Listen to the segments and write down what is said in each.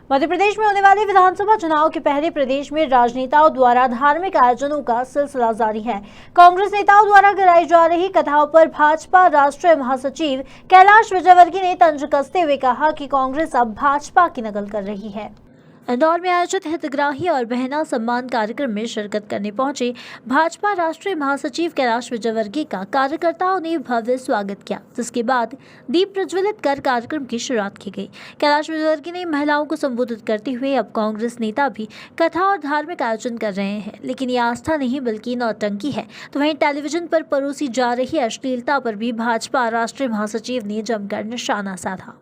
मध्य प्रदेश में होने वाले विधानसभा चुनाव के पहले प्रदेश में राजनेताओं द्वारा धार्मिक आयोजनों का सिलसिला जारी है। कांग्रेस नेताओं द्वारा कराई जा रही कथाओं पर भाजपा राष्ट्रीय महासचिव कैलाश विजयवर्गीय ने तंज कसते हुए कहा कि कांग्रेस अब भाजपा की नकल कर रही है। इंदौर में आयोजित हितग्राही और बहना सम्मान कार्यक्रम में शिरकत करने पहुंचे भाजपा राष्ट्रीय महासचिव कैलाश विजयवर्गीय का कार्यकर्ताओं ने भव्य स्वागत किया, जिसके बाद दीप प्रज्वलित कर कार्यक्रम की शुरुआत की गई। कैलाश विजयवर्गीय ने महिलाओं को संबोधित करते हुए अब कांग्रेस नेता भी कथा और धार्मिक आयोजन कर रहे हैं, लेकिन ये आस्था नहीं बल्कि नौटंकी है। तो वहीं टेलीविजन पर परोसी जा रही अश्लीलता पर भी भाजपा राष्ट्रीय महासचिव ने जमकर निशाना साधा।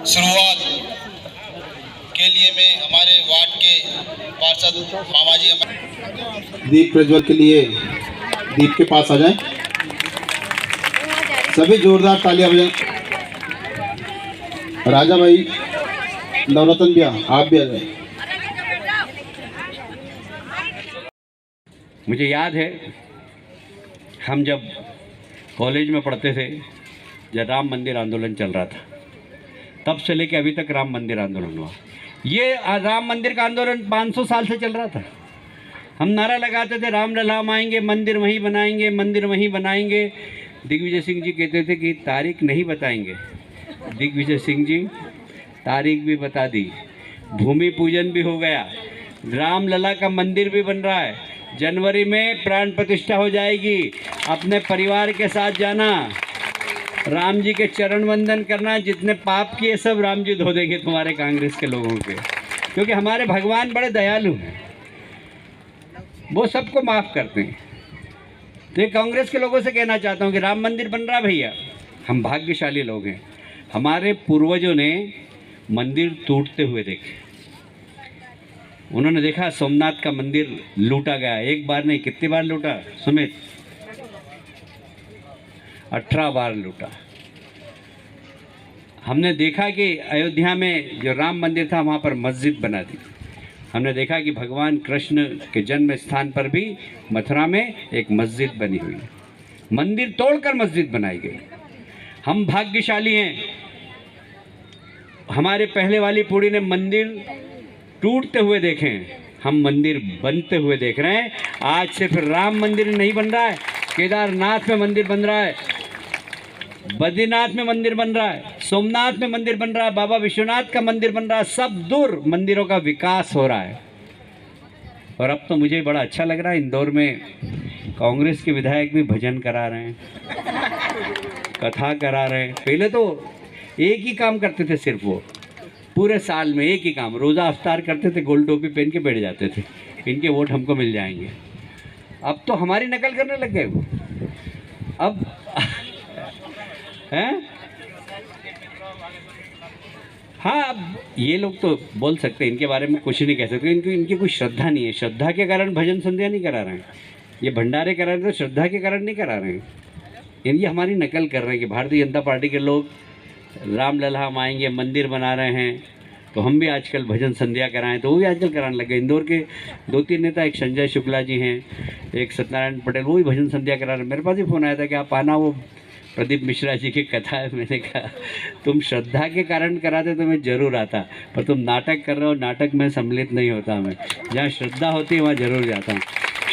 शुरुआत के लिए मैं हमारे वार्ड के पार्षद मामा जी दीप प्रज्वल के लिए दीप के पास आ जाएं। सभी जोरदार तालियां बजाएं। राजा भाई, नवरत्न भैया, आप भी आ जाएं। मुझे याद है हम जब कॉलेज में पढ़ते थे, जब राम मंदिर आंदोलन चल रहा था, तब से लेके अभी तक राम मंदिर आंदोलन हुआ। ये राम मंदिर का आंदोलन 500 साल से चल रहा था। हम नारा लगाते थे, राम लला आएंगे, मंदिर वहीं बनाएंगे, मंदिर वहीं बनाएंगे। दिग्विजय सिंह जी कहते थे कि तारीख नहीं बताएंगे। दिग्विजय सिंह जी तारीख भी बता दी, भूमि पूजन भी हो गया, राम लला का मंदिर भी बन रहा है। जनवरी में प्राण प्रतिष्ठा हो जाएगी। अपने परिवार के साथ जाना, राम जी के चरण वंदन करना, जितने पाप किए सब राम जी धो देंगे तुम्हारे कांग्रेस के लोगों के, क्योंकि हमारे भगवान बड़े दयालु हैं, वो सबको माफ़ करते हैं। तो ये कांग्रेस के लोगों से कहना चाहता हूँ कि राम मंदिर बन रहा भैया, हम भाग्यशाली लोग हैं। हमारे पूर्वजों ने मंदिर टूटते हुए देखे। उन्होंने देखा सोमनाथ का मंदिर लूटा गया, एक बार नहीं, कितनी बार लूटा सुमित? 18 बार लूटा। हमने देखा कि अयोध्या में जो राम मंदिर था वहाँ पर मस्जिद बना दी। हमने देखा कि भगवान कृष्ण के जन्म स्थान पर भी मथुरा में एक मस्जिद बनी हुई है। मंदिर तोड़कर मस्जिद बनाई गई। हम भाग्यशाली हैं, हमारे पहले वाली पीढ़ी ने मंदिर टूटते हुए देखे हैं, हम मंदिर बनते हुए देख रहे हैं। आज सिर्फ राम मंदिर नहीं बन रहा है, केदारनाथ में मंदिर बन रहा है, बद्रीनाथ में मंदिर बन रहा है, सोमनाथ में मंदिर बन रहा है, बाबा विश्वनाथ का मंदिर बन रहा है। सब दूर मंदिरों का विकास हो रहा है। और अब तो मुझे बड़ा अच्छा लग रहा है, इंदौर में कांग्रेस के विधायक भी भजन करा रहे हैं, कथा करा रहे हैं। पहले तो एक ही काम करते थे, सिर्फ वो पूरे साल में एक ही काम, रोज़ा अफ्तार करते थे, गोल टोपी पहन के बैठ जाते थे, इनके वोट हमको मिल जाएंगे। अब तो हमारी नकल करने लग गए वो। अब हैं? हाँ, अब ये लोग तो बोल सकते हैं, इनके बारे में कुछ नहीं कह सकते, इनकी कोई श्रद्धा नहीं है। श्रद्धा के कारण भजन संध्या नहीं करा रहे हैं, ये भंडारे करा रहे हैं, तो श्रद्धा के कारण नहीं करा रहे हैं। ये हमारी नकल कर रहे हैं कि भारतीय जनता पार्टी के लोग राम लला हम आएंगे, मंदिर बना रहे हैं, तो हम भी आजकल भजन संध्या कराएं, तो वो भी आजकल कराने लगे। इंदौर के 2-3 नेता, एक संजय शुक्ला जी हैं, एक सत्यनारायण पटेल, वो भी भजन संध्या करा रहे हैं। मेरे पास ही फ़ोन आया था कि आप आना, वो प्रदीप मिश्रा जी की कथा है। मैंने कहा तुम श्रद्धा के कारण कराते तो मैं ज़रूर आता, पर तुम नाटक कर रहे हो, नाटक में सम्मिलित नहीं होता। मैं जहाँ श्रद्धा होती है वहाँ ज़रूर जाता हूँ।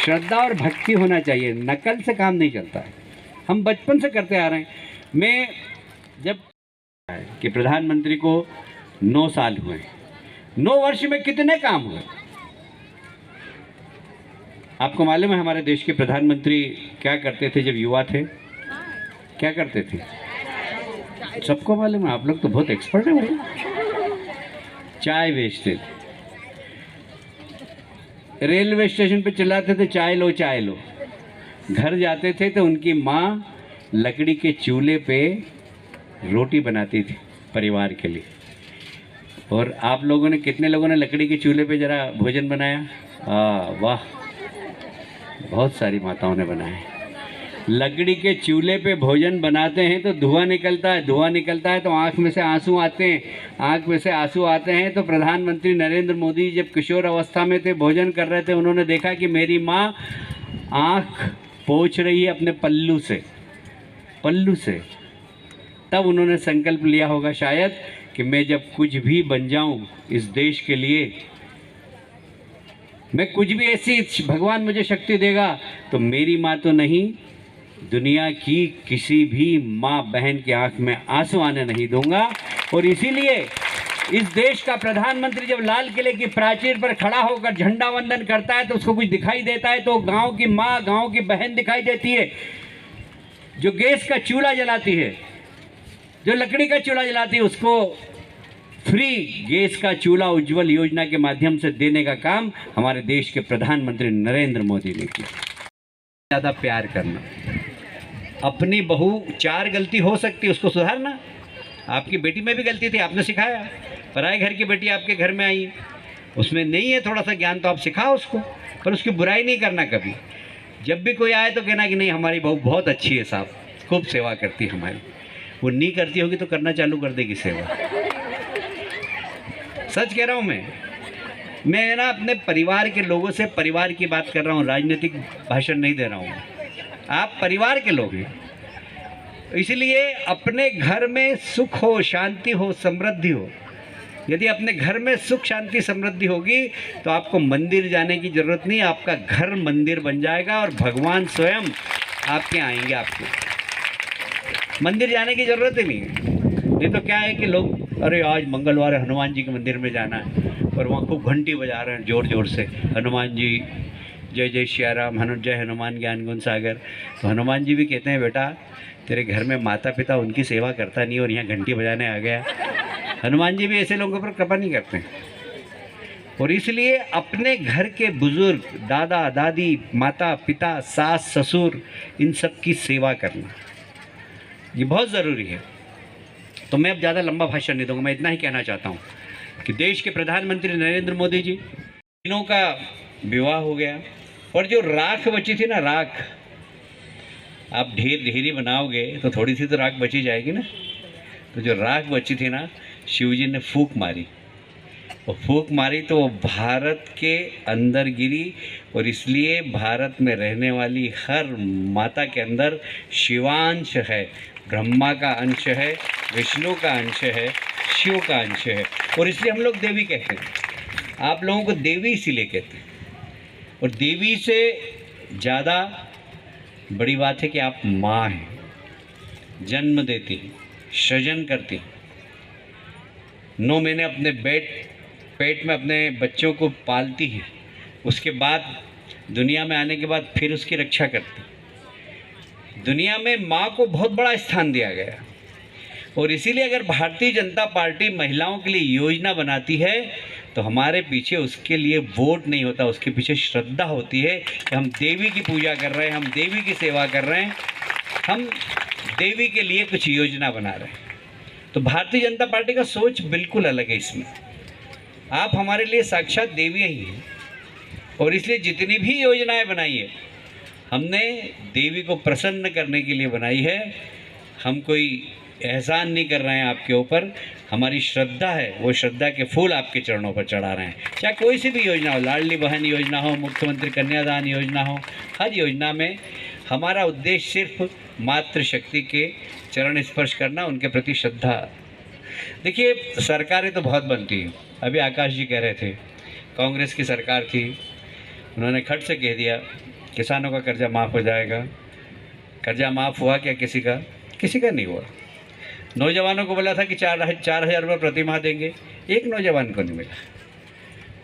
श्रद्धा और भक्ति होना चाहिए, नकल से काम नहीं चलता है। हम बचपन से करते आ रहे हैं। मैं जब कि प्रधानमंत्री को 9 साल हुए, 9 वर्ष में कितने काम हुए आपको मालूम है? हमारे देश के प्रधानमंत्री क्या करते थे जब युवा थे? क्या करते थे? सबको मालूम है, आप लोग तो बहुत एक्सपर्ट हैं भाई। चाय बेचते थे, रेलवे स्टेशन पे चिल्लाते थे चाय लो चाय लो। घर जाते थे तो उनकी माँ लकड़ी के चूल्हे पे रोटी बनाती थी परिवार के लिए। और आप लोगों ने, कितने लोगों ने लकड़ी के चूल्हे पे ज़रा भोजन बनाया? वाह, बहुत सारी माताओं ने बनाया। लकड़ी के चूल्हे पे भोजन बनाते हैं तो धुआं निकलता है, धुआं निकलता है तो आँख में से आंसू आते हैं, आँख में से आंसू आते हैं। तो प्रधानमंत्री नरेंद्र मोदी जब किशोर अवस्था में थे, भोजन कर रहे थे, उन्होंने देखा कि मेरी माँ आँख पोंछ रही है अपने पल्लू से, तब उन्होंने संकल्प लिया होगा शायद कि मैं जब कुछ भी बन जाऊं इस देश के लिए, मैं कुछ भी ऐसी भगवान मुझे शक्ति देगा तो मेरी माँ तो नहीं, दुनिया की किसी भी माँ बहन की आंख में आंसू आने नहीं दूंगा। और इसीलिए इस देश का प्रधानमंत्री जब लाल किले की प्राचीर पर खड़ा होकर झंडा वंदन करता है तो उसको कुछ दिखाई देता है तो गांव की माँ, गांव की बहन दिखाई देती है, जो गैस का चूल्हा जलाती है, जो लकड़ी का चूल्हा जलाती है, उसको फ्री गैस का चूल्हा उज्ज्वल योजना के माध्यम से देने का काम हमारे देश के प्रधानमंत्री नरेंद्र मोदी ने किया। ज़्यादा प्यार करना, अपनी बहू 4 गलती हो सकती है उसको सुधारना। आपकी बेटी में भी गलती थी, आपने सिखाया। पराए घर की बेटी आपके घर में आई, उसमें नहीं है थोड़ा सा ज्ञान तो आप सिखाओ उसको, पर उसकी बुराई नहीं करना कभी। जब भी कोई आए तो कहना कि नहीं हमारी बहू बहुत अच्छी है साहब, खूब सेवा करती है हमारी। वो नहीं करती होगी तो करना चालू कर देगी सेवा। सच कह रहा हूँ मैं ना अपने परिवार के लोगों से परिवार की बात कर रहा हूँ, राजनीतिक भाषण नहीं दे रहा हूँ। आप परिवार के लोग हैं, इसलिए अपने घर में सुख हो, शांति हो, समृद्धि हो। यदि अपने घर में सुख शांति समृद्धि होगी तो आपको मंदिर जाने की ज़रूरत नहीं, आपका घर मंदिर बन जाएगा और भगवान स्वयं आपके आएंगे। आपको मंदिर जाने की ज़रूरत ही नहीं है। नहीं तो क्या है कि लोग अरे आज मंगलवार है, हनुमान जी के मंदिर में जाना है, और वहाँ खूब घंटी बजा रहे हैं जोर जोर से, हनुमान जी जय जय श्याराम, जय हनुमान ज्ञान गुण सागर। तो हनुमान जी भी कहते हैं बेटा तेरे घर में माता पिता उनकी सेवा करता नहीं और यहाँ घंटी बजाने आ गया। हनुमान जी भी ऐसे लोगों पर कृपा नहीं करते। और इसलिए अपने घर के बुजुर्ग, दादा दादी, माता पिता, सास ससुर, इन सब की सेवा करना ये बहुत ज़रूरी है। तो मैं अब ज़्यादा लंबा भाषण नहीं दूंगा, मैं इतना ही कहना चाहता हूँ कि देश के प्रधानमंत्री नरेंद्र मोदी जी, तीनों का विवाह हो गया और जो राख बची थी ना, राख आप ढेरी बनाओगे तो थोड़ी सी तो राख बची जाएगी ना। तो जो राख बची थी ना, शिवजी ने फूंक मारी, और फूंक मारी तो वो भारत के अंदर गिरी। और इसलिए भारत में रहने वाली हर माता के अंदर शिवांश है, ब्रह्मा का अंश है, विष्णु का अंश है, शिव का अंश है। और इसलिए हम लोग देवी कहते हैं। आप लोगों को देवी इसीलिए कहते हैं। और देवी से ज़्यादा बड़ी बात है कि आप माँ हैं, जन्म देती हैं, सृजन करती हैं, 9 महीने अपने पेट में अपने बच्चों को पालती हैं, उसके बाद दुनिया में आने के बाद फिर उसकी रक्षा करती हैं। दुनिया में माँ को बहुत बड़ा स्थान दिया गया। और इसीलिए अगर भारतीय जनता पार्टी महिलाओं के लिए योजना बनाती है तो हमारे पीछे उसके लिए वोट नहीं होता, उसके पीछे श्रद्धा होती है कि हम देवी की पूजा कर रहे हैं, हम देवी की सेवा कर रहे हैं, हम देवी के लिए कुछ योजना बना रहे हैं। तो भारतीय जनता पार्टी का सोच बिल्कुल अलग है। इसमें आप हमारे लिए साक्षात देवियाँ ही हैं। और इसलिए जितनी भी योजनाएं बनाई है हमने देवी को प्रसन्न करने के लिए बनाई है। हम कोई एहसान नहीं कर रहे हैं आपके ऊपर, हमारी श्रद्धा है, वो श्रद्धा के फूल आपके चरणों पर चढ़ा रहे हैं। चाहे कोई सी भी योजना हो, लाडली बहन योजना हो, मुख्यमंत्री कन्यादान योजना हो, हर योजना में हमारा उद्देश्य सिर्फ मातृशक्ति के चरण स्पर्श करना, उनके प्रति श्रद्धा। देखिए सरकारें तो बहुत बनती हैं। अभी आकाश जी कह रहे थे कांग्रेस की सरकार थी, उन्होंने खट से कह दिया किसानों का कर्जा माफ़ हो जाएगा। कर्जा माफ़ हुआ क्या? किसी का नहीं हुआ। नौजवानों को बोला था कि 4,000 रुपये प्रति माह देंगे, एक नौजवान को नहीं मिला।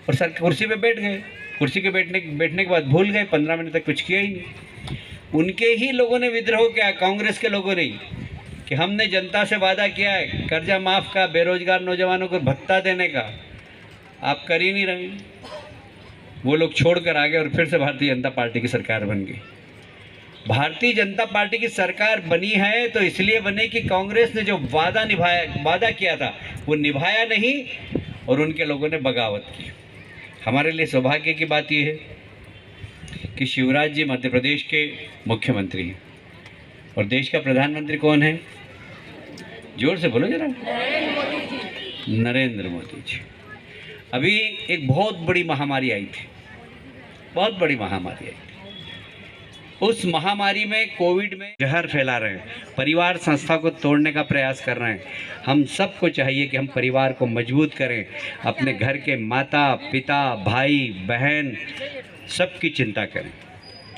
और सर कुर्सी पे बैठ गए, कुर्सी के बैठने के बाद भूल गए, 15 मिनट तक कुछ किया ही नहीं। उनके ही लोगों ने विद्रोह किया, कांग्रेस के लोगों ने, कि हमने जनता से वादा किया है कर्जा माफ़ का, बेरोजगार नौजवानों को भत्ता देने का, आप कर ही नहीं रहे। वो लोग छोड़ कर आ गए और फिर से भारतीय जनता पार्टी की सरकार बन गई। भारतीय जनता पार्टी की सरकार बनी है तो इसलिए बने कि कांग्रेस ने जो वादा किया था वो निभाया नहीं और उनके लोगों ने बगावत की। हमारे लिए सौभाग्य की बात यह है कि शिवराज जी मध्य प्रदेश के मुख्यमंत्री हैं और देश का प्रधानमंत्री कौन है? जोर से बोलो जरा। नरेंद्र मोदी जी। अभी एक बहुत बड़ी महामारी आई थी, बहुत बड़ी महामारी आई थी। उस महामारी में, कोविड में जहर फैला रहे हैं, परिवार संस्था को तोड़ने का प्रयास कर रहे हैं। हम सबको चाहिए कि हम परिवार को मजबूत करें, अपने घर के माता पिता भाई बहन सबकी चिंता करें।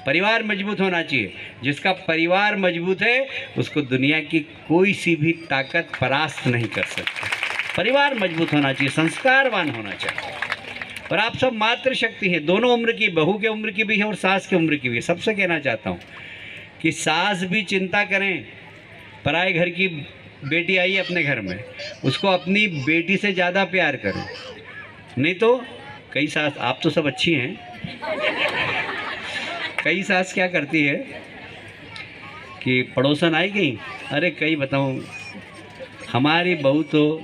परिवार मजबूत होना चाहिए। जिसका परिवार मजबूत है उसको दुनिया की कोई सी भी ताकत परास्त नहीं कर सकती। परिवार मजबूत होना चाहिए, संस्कारवान होना चाहिए। और आप सब मातृशक्ति हैं, दोनों उम्र की, बहू के उम्र की भी है और सास के उम्र की भी है। सबसे कहना चाहता हूँ कि सास भी चिंता करें, पराए घर की बेटी आई है अपने घर में, उसको अपनी बेटी से ज़्यादा प्यार करें। नहीं तो कई सास, आप तो सब अच्छी हैं, कई सास क्या करती है कि पड़ोसन आई गई, अरे कई बताऊँ, हमारी बहू तो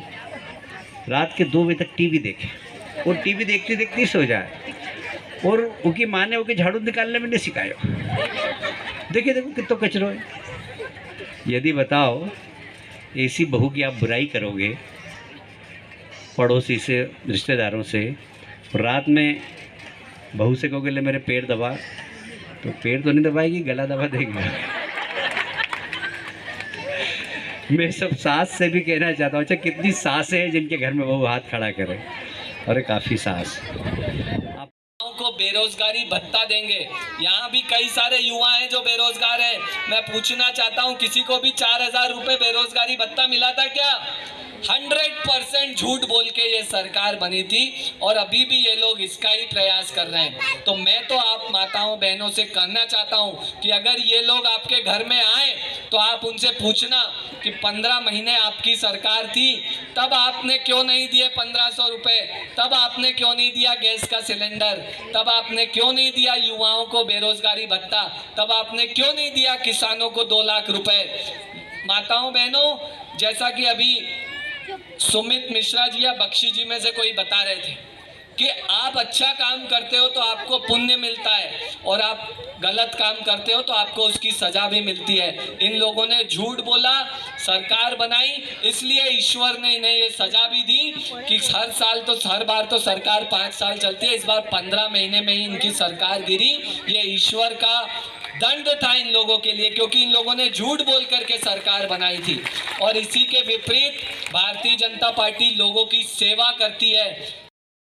रात के 2 बजे तक टीवी देखे और टीवी देखती देखती सो जाए, और उनकी माँ ने उनके झाड़ू निकालने में नहीं सिखाया। देखिए देखो कितना कचरो है। यदि बताओ ऐसी बहू की आप बुराई करोगे पड़ोसी से, रिश्तेदारों से, रात में बहू से कहोगे ले मेरे पैर दबा, तो पैर तो नहीं दबाएगी, गला दबा देंगे। मैं सब सास से भी कहना चाहता हूँ, अच्छा कितनी सासें हैं जिनके घर में बहू हाथ खड़ा करे, अरे काफ़ी सास। को बेरोजगारी भत्ता देंगे। यहाँ भी कई सारे युवा हैं जो बेरोजगार हैं। मैं पूछना चाहता हूँ, किसी को भी 4000 रुपये बेरोजगारी भत्ता मिला था क्या? 100% झूठ बोल के ये सरकार बनी थी और अभी भी ये लोग इसका ही प्रयास कर रहे हैं। तो मैं तो आप माताओं बहनों से कहना चाहता हूँ कि अगर ये लोग आपके घर में आए तो आप उनसे पूछना कि 15 महीने आपकी सरकार थी, तब आपने क्यों नहीं दिए 1500 रुपये, तब आपने क्यों नहीं दिया गैस का सिलेंडर, तब आपने क्यों नहीं दिया युवाओं को बेरोजगारी भत्ता, तब आपने क्यों नहीं दिया किसानों को 2 लाख रुपए। माताओं बहनों, जैसा कि अभी सुमित मिश्रा जी या बख्शी जी में से कोई बता रहे थे कि आप अच्छा काम करते हो तो आपको पुण्य मिलता है और आप गलत काम करते हो तो आपको उसकी सजा भी मिलती है। इन लोगों ने झूठ बोला, सरकार बनाई, इसलिए ईश्वर ने इन्हें ये सजा भी दी कि हर बार तो सरकार 5 साल चलती है, इस बार 15 महीने में ही इनकी सरकार गिरी। ये ईश्वर का दंड था इन लोगों के लिए, क्योंकि इन लोगों ने झूठ बोल करके सरकार बनाई थी। और इसी के विपरीत भारतीय जनता पार्टी लोगों की सेवा करती है।